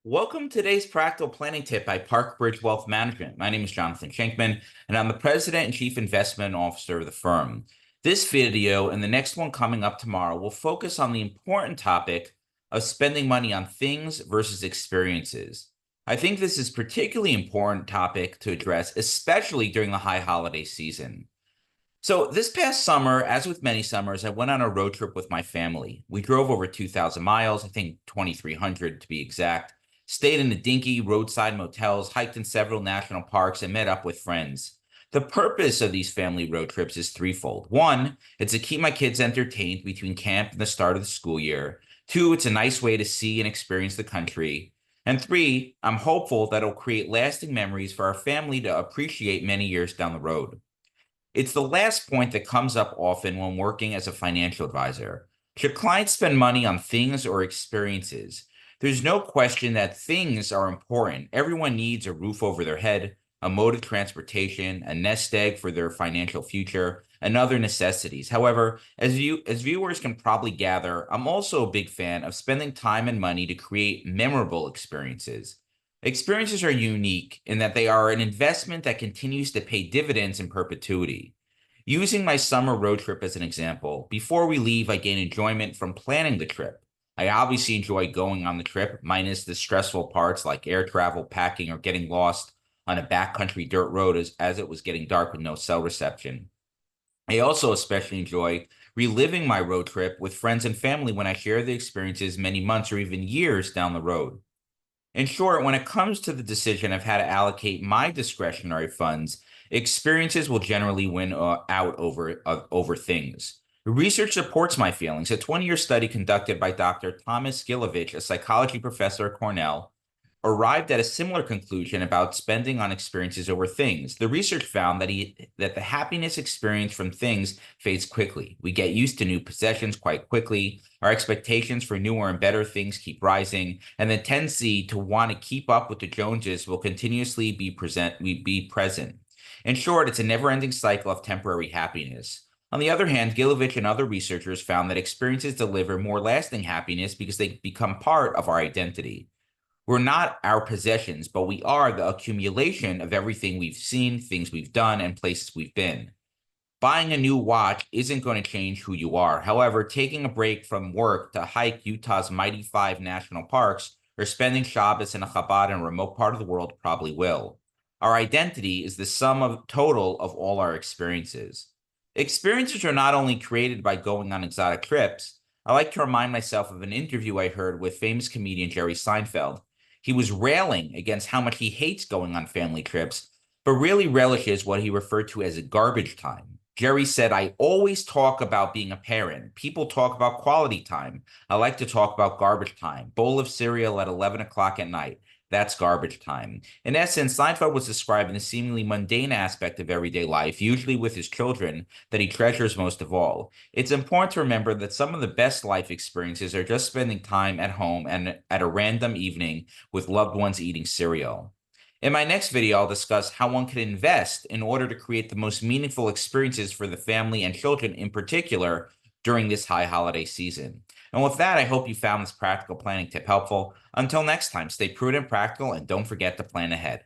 Welcome to today's practical planning tip by ParkBridge Wealth Management. My name is Jonathan Shenkman, and I'm the President and Chief Investment Officer of the firm. This video and the next one coming up tomorrow will focus on the important topic of spending money on things versus experiences. I think this is a particularly important topic to address, especially during the high holiday season. So this past summer, as with many summers, I went on a road trip with my family. We drove over 2,000 miles, I think 2,300 to be exact, stayed in the dinky roadside motels, hiked in several national parks, and met up with friends. The purpose of these family road trips is threefold. One, it's to keep my kids entertained between camp and the start of the school year. Two, it's a nice way to see and experience the country. And three, I'm hopeful that it'll create lasting memories for our family to appreciate many years down the road. It's the last point that comes up often when working as a financial advisor. Should clients spend money on things or experiences? There's no question that things are important. Everyone needs a roof over their head, a mode of transportation, a nest egg for their financial future, and other necessities. However, as viewers can probably gather, I'm also a big fan of spending time and money to create memorable experiences. Experiences are unique in that they are an investment that continues to pay dividends in perpetuity. Using my summer road trip as an example, before we leave, I gain enjoyment from planning the trip. I obviously enjoy going on the trip, minus the stressful parts like air travel, packing, or getting lost on a backcountry dirt road as it was getting dark with no cell reception. I also especially enjoy reliving my road trip with friends and family when I share the experiences many months or even years down the road. In short, when it comes to the decision of how to allocate my discretionary funds, experiences will generally win out over things. Research supports my feelings. A 20-year study conducted by Dr. Thomas Gilovich, a psychology professor at Cornell, arrived at a similar conclusion about spending on experiences over things. The research found that the happiness experienced from things fades quickly. We get used to new possessions quite quickly. Our expectations for newer and better things keep rising, and the tendency to want to keep up with the Joneses will continuously be present. In short, it's a never-ending cycle of temporary happiness. On the other hand, Gilovich and other researchers found that experiences deliver more lasting happiness because they become part of our identity. We're not our possessions, but we are the accumulation of everything we've seen, things we've done, and places we've been. Buying a new watch isn't going to change who you are. However, taking a break from work to hike Utah's mighty 5 national parks or spending Shabbos in a Chabad in a remote part of the world probably will. Our identity is the sum of total of all our experiences. Experiences are not only created by going on exotic trips. I like to remind myself of an interview I heard with famous comedian Jerry Seinfeld. He was railing against how much he hates going on family trips, but really relishes what he referred to as a garbage time. Jerry said, I always talk about being a parent. People talk about quality time. I like to talk about garbage time. Bowl of cereal at 11 o'clock at night. That's garbage time. In essence, Seinfeld was describing the seemingly mundane aspect of everyday life, usually with his children, that he treasures most of all. It's important to remember that some of the best life experiences are just spending time at home and at a random evening with loved ones eating cereal. In my next video, I'll discuss how one can invest in order to create the most meaningful experiences for the family and children in particular during this high holiday season. And with that, I hope you found this practical planning tip helpful. Until next time, stay prudent, practical, and don't forget to plan ahead.